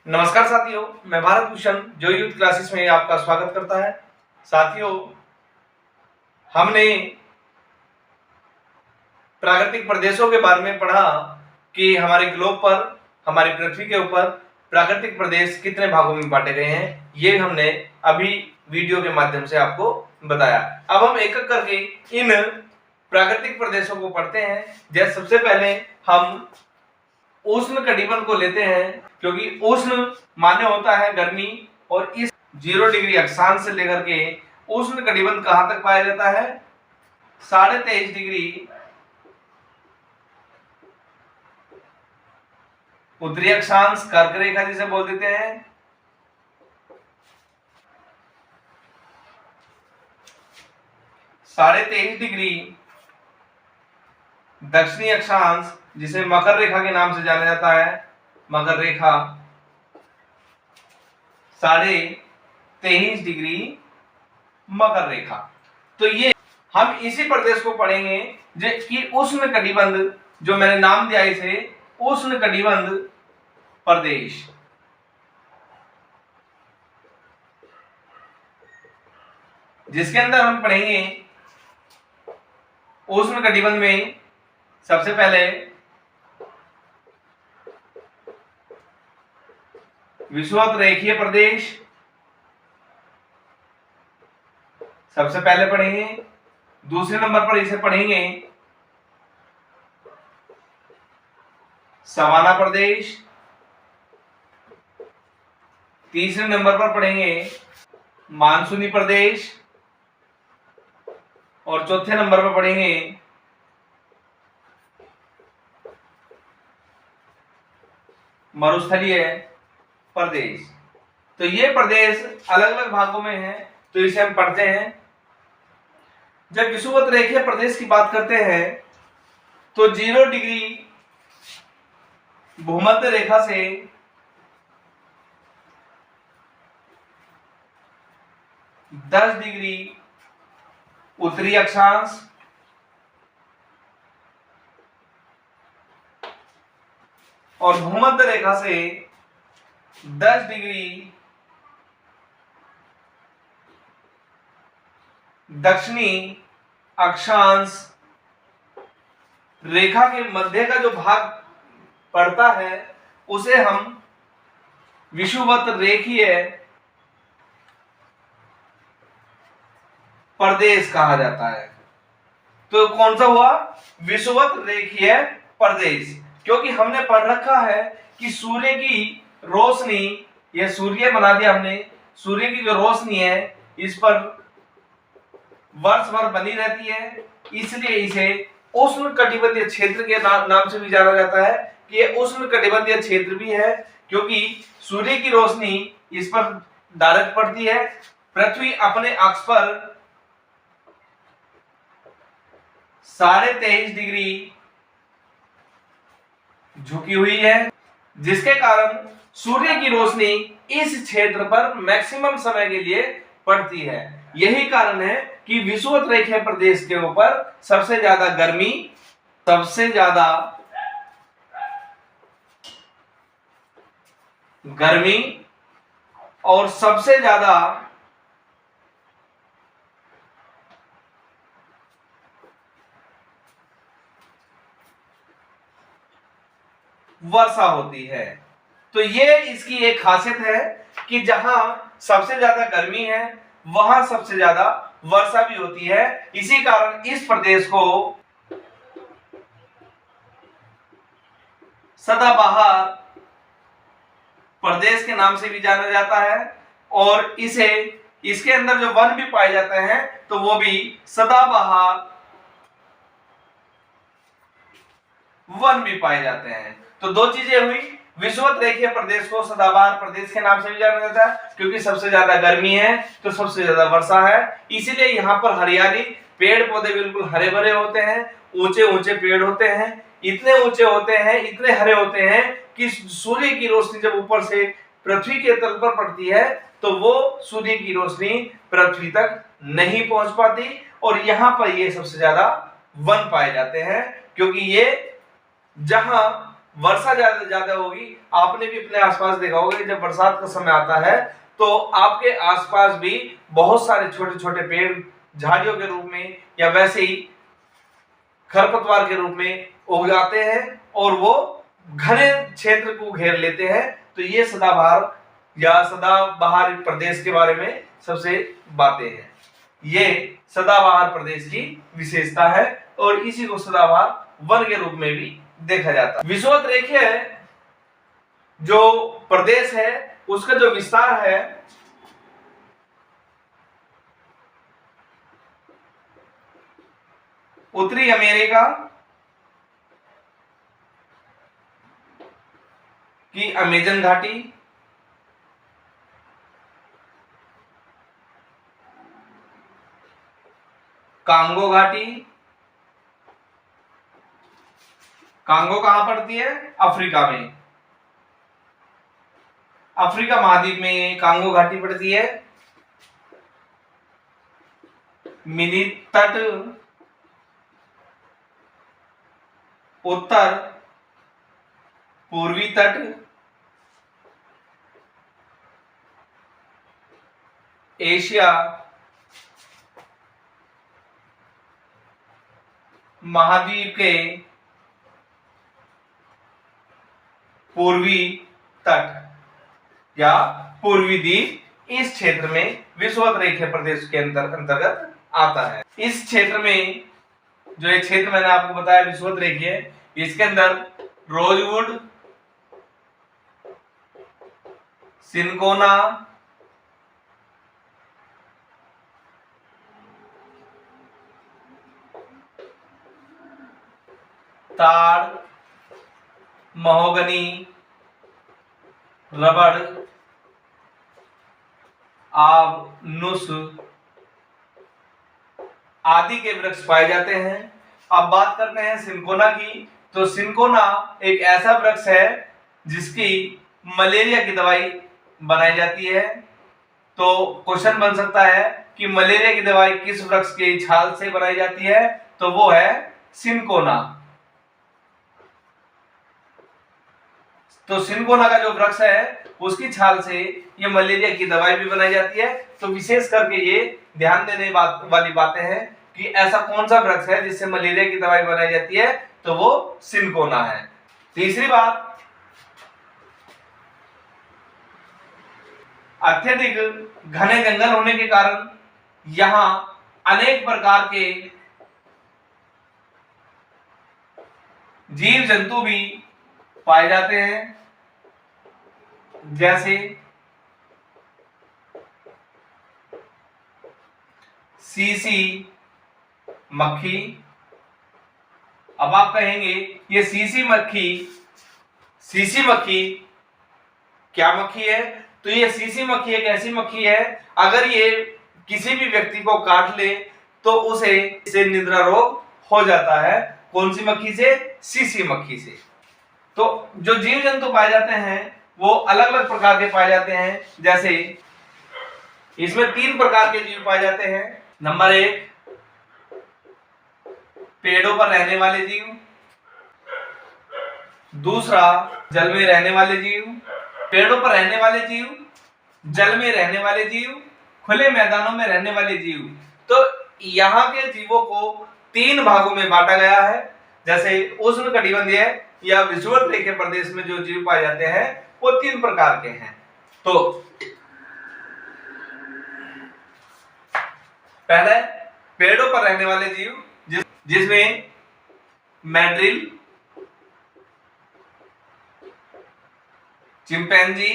नमस्कार साथियों, मैं भारत भूषण जो यूथ क्लासेस में आपका स्वागत करता है। साथियों, हमने प्राकृतिक प्रदेशों के बारे में पढ़ा कि हमारे ग्लोब पर, हमारी पृथ्वी के ऊपर प्राकृतिक प्रदेश कितने भागों में बांटे गए हैं। ये हमने अभी वीडियो के माध्यम से आपको बताया। अब हम एक एक करके इन प्राकृतिक प्रदेशों को पढ़ते हैं। जैसे सबसे पहले हम उष्ण कटिबंध को लेते हैं, क्योंकि उष्ण माने होता है गर्मी, और इस 0 डिग्री अक्षांश से लेकर के उष्ण कटिबंध कहां तक पाया जाता है? 23.5 डिग्री उत्तरी अक्षांश, कर्क रेखा जिसे बोल देते हैं, 23.5 डिग्री दक्षिणी अक्षांश जिसे मकर रेखा के नाम से जाना जाता है, मकर रेखा 23.5 डिग्री मकर रेखा। तो ये हम इसी प्रदेश को पढ़ेंगे जो कि उष्ण कटिबंध, जो मैंने नाम दिया इसे उष्ण कटिबंध प्रदेश। जिसके अंदर हम पढ़ेंगे उष्ण कटिबंध में सबसे पहले विषुवत रेखीय प्रदेश सबसे पहले पढ़ेंगे। दूसरे नंबर पर इसे पढ़ेंगे सवाना प्रदेश। तीसरे नंबर पर पढ़ेंगे मानसूनी प्रदेश, और चौथे नंबर पर पढ़ेंगे मरुस्थलीय प्रदेश। तो ये प्रदेश अलग अलग भागों में है, तो इसे हम पढ़ते हैं। जब विषुवत रेखीय प्रदेश की बात करते हैं तो 0 डिग्री भूमध्य रेखा से 10 डिग्री उत्तरी अक्षांश, और भूमध्य रेखा से 10 डिग्री दक्षिणी अक्षांश रेखा के मध्य का जो भाग पड़ता है उसे हम विषुवत रेखीय प्रदेश कहा जाता है। तो कौन सा हुआ? विषुवत रेखीय प्रदेश। क्योंकि हमने पढ़ रखा है कि सूर्य की रोशनी, यह सूर्य बना दिया हमने, सूर्य की जो रोशनी है इस पर वर्ष भर बनी रहती है, इसलिए इसे उष्ण कटिबंधीय क्षेत्र के नाम से भी जाना जाता है कि यह उष्ण कटिबंधीय क्षेत्र भी है, क्योंकि सूर्य की रोशनी इस पर डायरेक्ट पड़ती है। पृथ्वी अपने अक्ष पर 23.5 डिग्री झुकी हुई है, जिसके कारण सूर्य की रोशनी इस क्षेत्र पर मैक्सिमम समय के लिए पड़ती है। यही कारण है कि विषुवत रेखीय प्रदेश के ऊपर सबसे ज्यादा गर्मी और सबसे ज्यादा वर्षा होती है। तो ये इसकी एक खासियत है कि जहां सबसे ज्यादा गर्मी है वहां सबसे ज्यादा वर्षा भी होती है। इसी कारण इस प्रदेश को सदाबहार प्रदेश के नाम से भी जाना जाता है, और इसके अंदर जो वन भी पाए जाते हैं तो वो भी सदाबहार वन भी पाए जाते हैं। तो दो चीजें हुई, विषुवत रेखीय प्रदेश को सदाबहार प्रदेश के नाम से भी जाना जाता है क्योंकि सबसे ज्यादा गर्मी है तो सबसे ज्यादा वर्षा है, इसीलिए यहाँ पर हरियाली, पेड़ पौधे बिल्कुल हरे भरे होते हैं, ऊंचे ऊंचे पेड़ होते हैं, इतने ऊंचे होते हैं, इतने हरे होते हैं कि सूर्य की रोशनी जब ऊपर से पृथ्वी के तल पर पड़ती है तो वो सूर्य की रोशनी पृथ्वी तक नहीं पहुंच पाती, और यहाँ पर ये सबसे ज्यादा वन पाए जाते हैं, क्योंकि ये जहां वर्षा ज्यादा होगी। आपने भी अपने आसपास देखा होगा कि जब बरसात का समय आता है तो आपके आसपास भी बहुत सारे छोटे छोटे पेड़ झाड़ियों के रूप में या वैसे ही खरपतवार के रूप में उग जाते हैं और वो घने क्षेत्र को घेर लेते हैं। तो ये सदाबहार या सदाबहार प्रदेश के बारे में सबसे बातें हैं। ये सदाबहार प्रदेश की विशेषता है और इसी को सदाबहार वन के रूप में भी देखा जाता है। विषुवत रेखीय जो प्रदेश है उसका जो विस्तार है उत्तरी अमेरिका की अमेजन घाटी, कांगो घाटी, कांगो कहां पड़ती है? अफ्रीका में, अफ्रीका महाद्वीप में कांगो घाटी पड़ती है। मिनी तट, उत्तर पूर्वी तट, एशिया महाद्वीप के पूर्वी तट या पूर्वी द्वीप इस क्षेत्र में विषुवत रेखीय प्रदेश के अंतर्गत आता है। इस क्षेत्र में जो ये क्षेत्र मैंने आपको बताया विषुवत रेखीय, इसके अंदर रोजवुड, सिनकोना, ताड़, महोगनी, रबड़, आव, नुस आदि के वृक्ष पाए जाते हैं। अब बात करते हैं सिनकोना की। तो सिनकोना एक ऐसा वृक्ष है जिसकी मलेरिया की दवाई बनाई जाती है। तो क्वेश्चन बन सकता है कि मलेरिया की दवाई किस वृक्ष की छाल से बनाई जाती है? तो वो है सिनकोना। तो सिनकोना का जो वृक्ष है उसकी छाल से ये मलेरिया की दवाई भी बनाई जाती है। तो विशेष करके ये ध्यान देने वाली बातें हैं कि ऐसा कौन सा वृक्ष है जिससे मलेरिया की दवाई बनाई जाती है? तो वो सिनकोना है। तीसरी बात, अत्यधिक घने जंगल होने के कारण यहां अनेक प्रकार के जीव जंतु भी पाए जाते हैं, जैसे सीसी मक्खी। अब आप कहेंगे ये सीसी मक्खी क्या मक्खी है? तो ये सीसी मक्खी एक ऐसी मक्खी है, अगर ये किसी भी व्यक्ति को काट ले तो उसे निद्रा रोग हो जाता है। कौन सी मक्खी से? सीसी मक्खी से। तो जो जीव जंतु पाए जाते हैं वो अलग अलग प्रकार के पाए जाते हैं। जैसे इसमें 3 प्रकार के जीव पाए जाते हैं। नंबर 1, पेड़ों पर रहने वाले जीव। दूसरा, जल में रहने वाले जीव। पेड़ों पर रहने वाले जीव, जल में रहने वाले जीव, खुले मैदानों में रहने वाले जीव। तो यहाँ के जीवों को 3 भागों में बांटा गया है। जैसे उष्णकटिबंधीय या विषुवत रेखीय प्रदेश में जो जीव पाए जाते हैं वो 3 प्रकार के हैं। तो पहले पेड़ों पर रहने वाले जीव, जिसमें मैड्रिल, चिंपैंजी,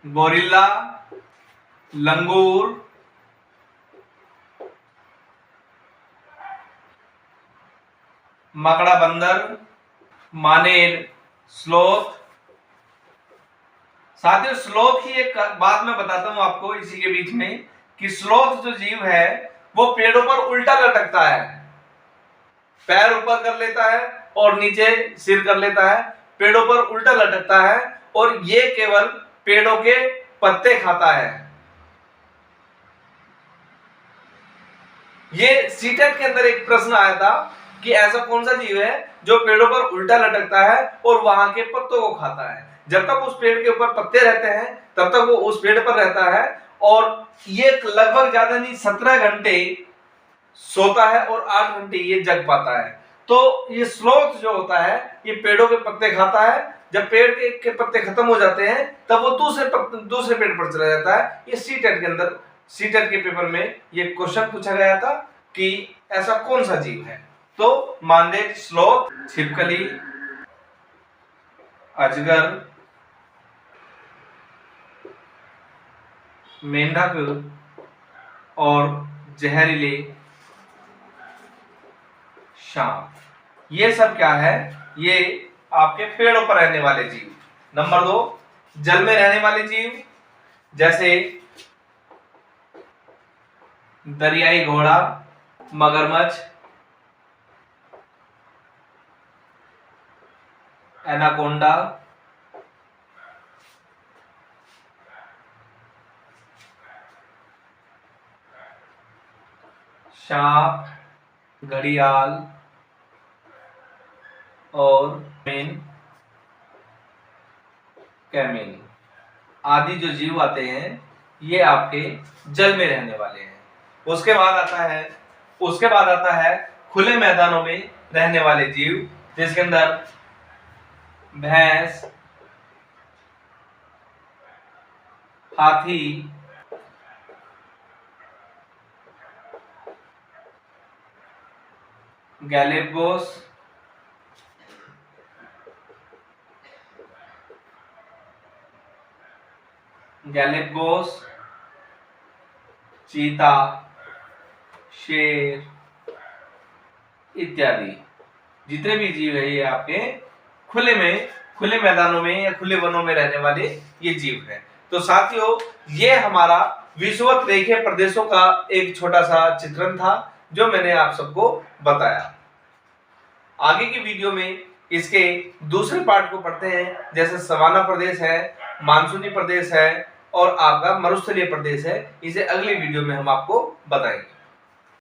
गोरिल्ला, लंगूर, मकड़ा बंदर, मानेर, स्लोथ। साथियों, स्लोथ की एक बात मैं बताता हूं आपको इसी के बीच में कि स्लोथ जो जीव है वो पेड़ों पर उल्टा लटकता है, पैर ऊपर कर लेता है और नीचे सिर कर लेता है, पेड़ों पर उल्टा लटकता है और ये केवल पेड़ों के पत्ते खाता है। ये सीटेट के अंदर एक प्रश्न आया था कि ऐसा कौन सा जीव है जो पेड़ों पर उल्टा लटकता है और वहां के पत्तों को खाता है। जब तक उस पेड़ के ऊपर पत्ते रहते हैं तब तक वो उस पेड़ पर रहता है और ये लगभग ज्यादा नहीं 17 घंटे सोता है और 8 घंटे ये जग पाता है। तो ये स्लोथ जो होता है ये पेड़ों के पत्ते खाता है। जब पेड़ के पत्ते खत्म हो जाते हैं तब वो दूसरे पेड़ पर चला जाता है। ये सीटेट के अंदर सीटेट के पेपर में ये क्वेश्चन पूछा गया था कि ऐसा कौन सा जीव है। तो मानदेय, स्लोथ, छिपकली, अजगर, मेंढक और जहरीले सांप, ये सब क्या है, ये आपके पेड़ों पर रहने वाले जीव। नंबर 2, जल में रहने वाले जीव जैसे दरियाई घोड़ा, मगरमच्छ, एनाकोंडा, सांप, घड़ियाल और कैमेल आदि जो जीव आते हैं ये आपके जल में रहने वाले हैं। उसके बाद आता है खुले मैदानों में रहने वाले जीव, जिसके अंदर भैंस, हाथी, गैलेप्गोस, चीता, शेर इत्यादि जितने भी जीव है ये आपके खुले मैदानों में या खुले वनों में रहने वाले ये जीव है। तो साथियों, ये हमारा विषुवत रेखीय प्रदेशों का एक छोटा सा चित्रण था जो मैंने आप सबको बताया। आगे की वीडियो में इसके दूसरे पार्ट को पढ़ते हैं, जैसे सवाना प्रदेश है, मानसूनी प्रदेश है और आपका मरुस्थलीय प्रदेश है। इसे अगली वीडियो में हम आपको बताएंगे।